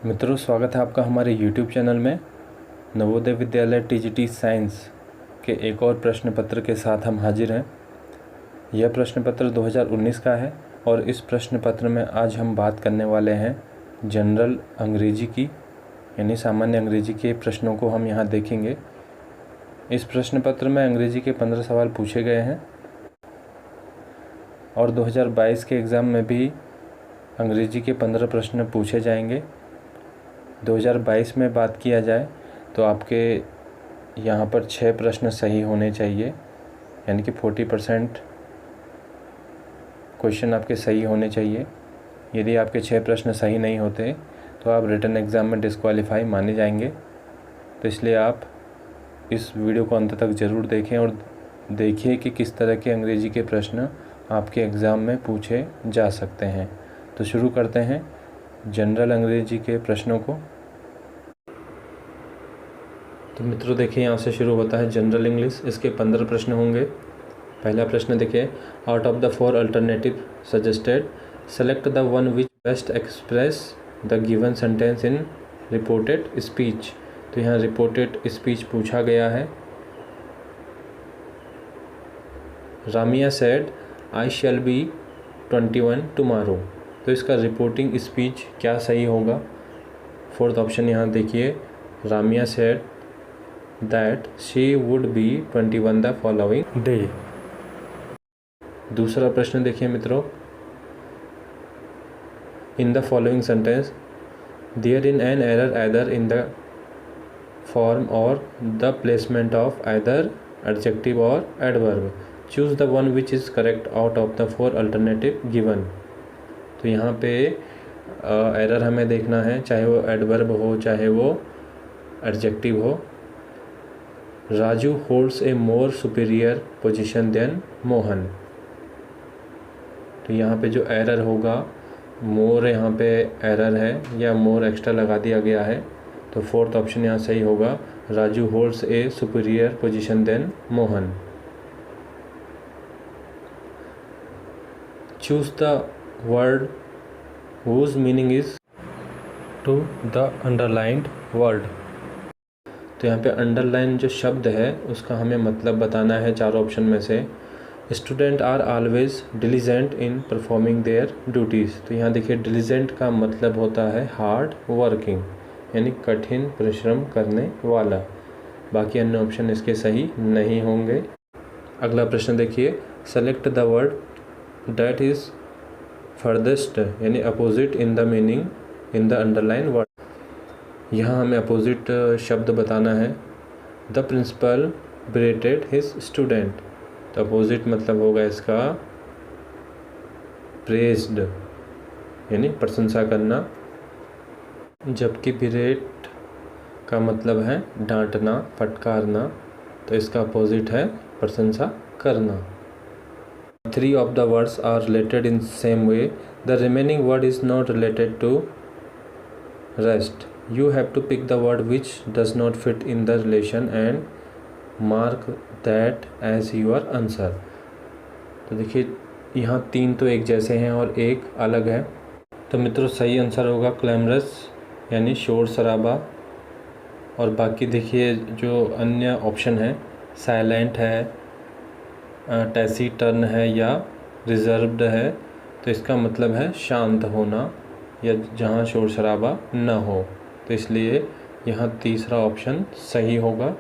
मित्रों, स्वागत है आपका हमारे YouTube चैनल में। नवोदय विद्यालय TGT साइंस के एक और प्रश्न पत्र के साथ हम हाजिर हैं। यह प्रश्न पत्र 2019 का है और इस प्रश्न पत्र में आज हम बात करने वाले हैं जनरल अंग्रेजी की, यानी सामान्य अंग्रेजी के प्रश्नों को हम यहाँ देखेंगे। इस प्रश्न पत्र में अंग्रेजी के 15 सवाल पूछे गए हैं और 2022 के एग्ज़ाम में भी अंग्रेजी के 15 प्रश्न पूछे जाएंगे। 2022 में बात किया जाए तो आपके यहाँ पर 6 प्रश्न सही होने चाहिए, यानी कि 40% क्वेश्चन आपके सही होने चाहिए। यदि आपके 6 प्रश्न सही नहीं होते तो आप रिटन एग्ज़ाम में डिस्क्वालीफाई माने जाएंगे। तो इसलिए आप इस वीडियो को अंत तक ज़रूर देखें और देखिए कि किस तरह के अंग्रेजी के प्रश्न आपके एग्ज़ाम में पूछे जा सकते हैं। तो शुरू करते हैं जनरल अंग्रेजी के प्रश्नों को। तो मित्रों देखिए, यहाँ से शुरू होता है जनरल इंग्लिश। इसके 15 प्रश्न होंगे। पहला प्रश्न देखिए, out of the 4 alternative suggested select the one which best express the given sentence in reported speech. तो यहाँ रिपोर्टेड स्पीच पूछा गया है। Ramiya said I shall be 21 tomorrow. तो इसका रिपोर्टिंग स्पीच क्या सही होगा? फोर्थ ऑप्शन यहाँ देखिए, Ramya said that she would be 21 the following day. दूसरा प्रश्न देखिए मित्रों, in the following sentence there in an error either in the form or the placement of either adjective or adverb. Choose the one which is correct out of the 4 alternative given. तो यहाँ पे error हमें देखना है, चाहे वो adverb हो चाहे वो एडजेक्टिव हो। राजू होल्ड्स ए मोर सुपीरियर पोजीशन देन मोहन। तो यहाँ पे जो एरर होगा, मोर यहाँ पे एरर है या मोर एक्स्ट्रा लगा दिया गया है, तो फोर्थ ऑप्शन यहाँ सही होगा, Raju holds a superior position than Mohan. Choose the word whose meaning is to the underlined word। तो यहाँ पे अंडरलाइन जो शब्द है उसका हमें मतलब बताना है 4 ऑप्शन में से। Student are always diligent in performing their duties. तो यहाँ देखिए, डिलीजेंट का मतलब होता है हार्ड वर्किंग, यानी कठिन परिश्रम करने वाला। बाकी अन्य ऑप्शन इसके सही नहीं होंगे। अगला प्रश्न देखिए, select the word that is farthest यानी opposite in the meaning in the underline word. यहाँ हमें अपोजिट शब्द बताना है। The principal berated his student. तो अपोजिट मतलब होगा इसका प्रेज्ड, यानी प्रशंसा करना, जबकि बिरेट का मतलब है डांटना, फटकारना। तो इसका अपोजिट है प्रशंसा करना। 3 of the words are related in same way. The remaining word is not related to rest. You have to pick the word which does not fit in the relation and mark that as your answer. तो देखिए, यहाँ 3 तो एक जैसे हैं और एक अलग है। तो मित्रों सही आंसर होगा क्लैमरस, यानी शोर शराबा। और बाकी देखिए जो अन्य ऑप्शन है, साइलेंट है, टैसीटर्न है या रिजर्व्ड है। तो इसका मतलब है शांत होना या जहाँ शोर शराबा न हो। तो इसलिए यहाँ तीसरा ऑप्शन सही होगा।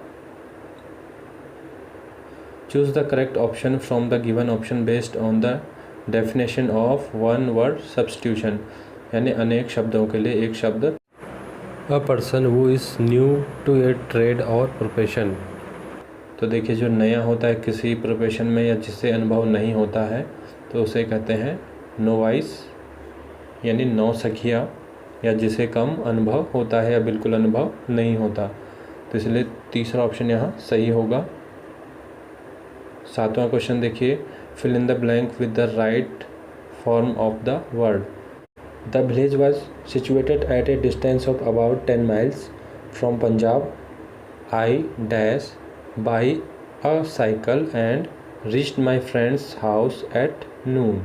Choose the correct option from the given option based on the definition of one word substitution. यानी अनेक शब्दों के लिए एक शब्द। A person who is new to a trade और प्रोफेशन। तो देखिए, जो नया होता है किसी प्रोफेशन में या जिससे अनुभव नहीं होता है तो उसे कहते हैं नोवाइस, यानी नौसिखिया, या जिसे कम अनुभव होता है या बिल्कुल अनुभव नहीं होता। तो इसलिए तीसरा ऑप्शन यहाँ सही होगा। 7वां क्वेश्चन देखिए, fill in the blank with the right form of the word. The village was situated at a distance of about 10 miles from Punjab. I dash by a cycle and reached my friend's house at noon।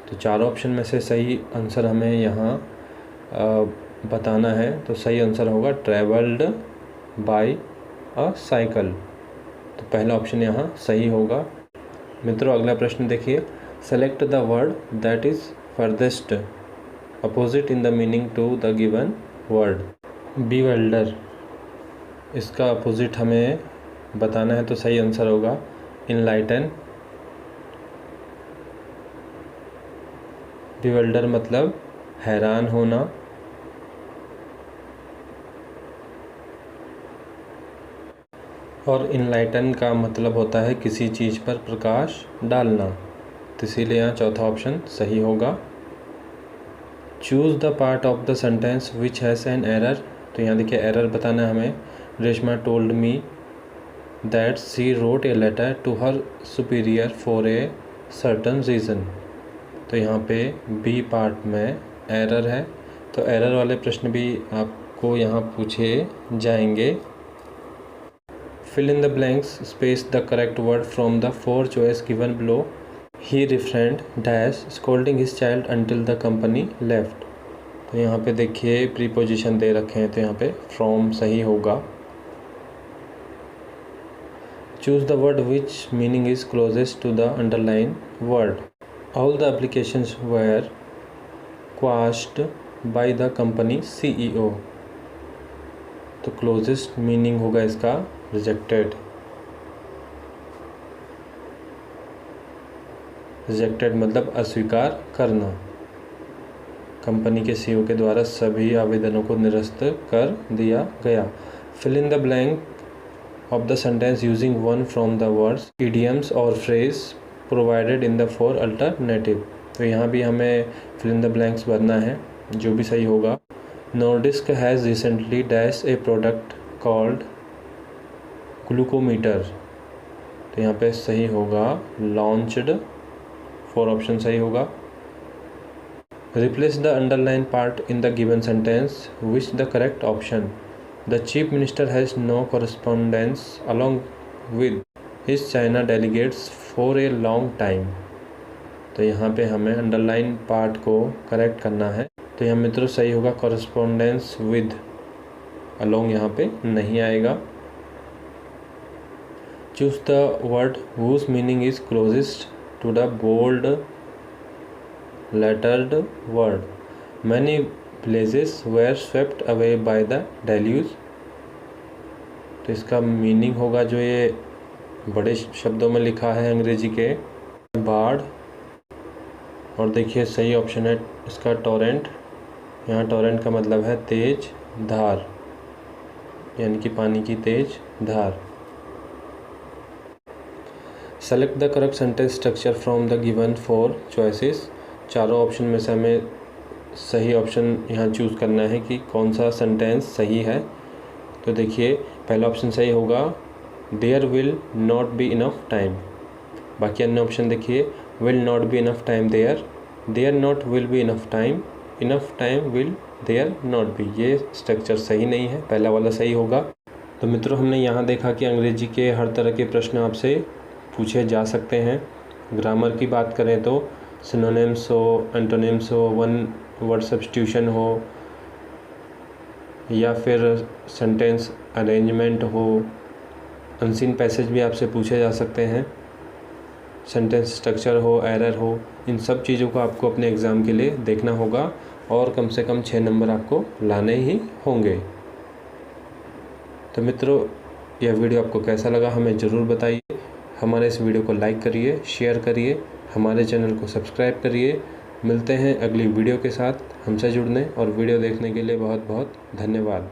तो 4 option में से सही answer हमें यहाँ बताना है तो सही आंसर होगा ट्रैवल्ड बाय अ साइकिल। तो पहला ऑप्शन यहाँ सही होगा। मित्रों अगला प्रश्न देखिए, select the word that is farthest opposite in the meaning to the given word. Bewilder, इसका अपोजिट हमें बताना है तो सही आंसर होगा इनलाइटन। बीवेल्डर मतलब हैरान होना। और इनलाइटन का मतलब होता है किसी चीज़ पर प्रकाश डालना, तो इसीलिए यहाँ चौथा ऑप्शन सही होगा। Choose the part of the sentence which has an error. तो यहाँ देखिए एरर बताना है हमें। Reshma told me that she wrote a letter to her superior for a certain reason. तो यहाँ पे बी पार्ट में एरर है, तो एरर वाले प्रश्न भी आपको यहाँ पूछे जाएंगे। Fill in the blanks, space the correct word from the 4 choice given below. He refrained dash scolding his child until the company left. तो यहाँ पे देखिए प्रीपोजिशन दे रखे हैं, तो यहाँ पे फ्रॉम सही होगा। Choose the word which meaning is closest to the underline word. All the applications were quashed by the company CEO। तो क्लोजेस्ट मीनिंग होगा इसका रिजेक्टेड। रिजेक्टेड मतलब अस्वीकार करना। कंपनी के CEO के द्वारा सभी आवेदनों को निरस्त कर दिया गया। Fill in the blank of the sentence using one from the words, idioms or phrase provided in the 4 alternative. तो यहाँ भी हमें फिल इन द ब्लैंक्स भरना है, जो भी सही होगा। Nordisk has recently dash A product called glucometer. तो यहाँ पे सही होगा लॉन्च्ड। 4 ऑप्शन सही होगा। Replace the underline part in the given sentence which the correct option. The chief minister has no correspondence along with his China delegates for a long time. तो यहाँ पे हमें अंडरलाइन पार्ट को correct करना है, तो यहाँ मित्रों सही होगा कॉरेस्पॉन्डेंस विद। अलॉन्ग यहाँ पे नहीं आएगा। Choose the word whose meaning is closest to the bold lettered word. Many villages were swept away by the deluge। तो इसका मीनिंग होगा जो ये बड़े शब्दों में लिखा है अंग्रेजी के, बाढ़। और देखिए सही ऑप्शन है इसका टोरेंट। यहाँ टोरेंट का मतलब है तेज धार, यानी कि पानी की तेज धार। Select the correct sentence structure from the given 4 choices. चारों ऑप्शन में से हमें सही ऑप्शन यहाँ चूज़ करना है कि कौन सा सेंटेंस सही है। तो देखिए पहला ऑप्शन सही होगा there will not be enough time. बाकी अन्य ऑप्शन देखिए will not be enough time there, there not will be enough time will there not be. ये स्ट्रक्चर सही नहीं है, पहला वाला सही होगा। तो मित्रों हमने यहाँ देखा कि अंग्रेजी के हर तरह के प्रश्न आपसे पूछे जा सकते हैं। ग्रामर की बात करें तो सिनोनिम्स हो, एंटोनिम्स हो, वन वर्ड सब्स्टिट्यूशन हो, या फिर सेंटेंस अरेंजमेंट हो, अनसीन पैसेज भी आपसे पूछे जा सकते हैं, सेंटेंस स्ट्रक्चर हो, एरर हो। इन सब चीज़ों को आपको अपने एग्ज़ाम के लिए देखना होगा और कम से कम 6 नंबर आपको लाने ही होंगे। तो मित्रों यह वीडियो आपको कैसा लगा हमें ज़रूर बताइए। हमारे इस वीडियो को लाइक करिए, शेयर करिए, हमारे चैनल को सब्सक्राइब करिए। मिलते हैं अगली वीडियो के साथ। हमसे जुड़ने और वीडियो देखने के लिए बहुत बहुत धन्यवाद।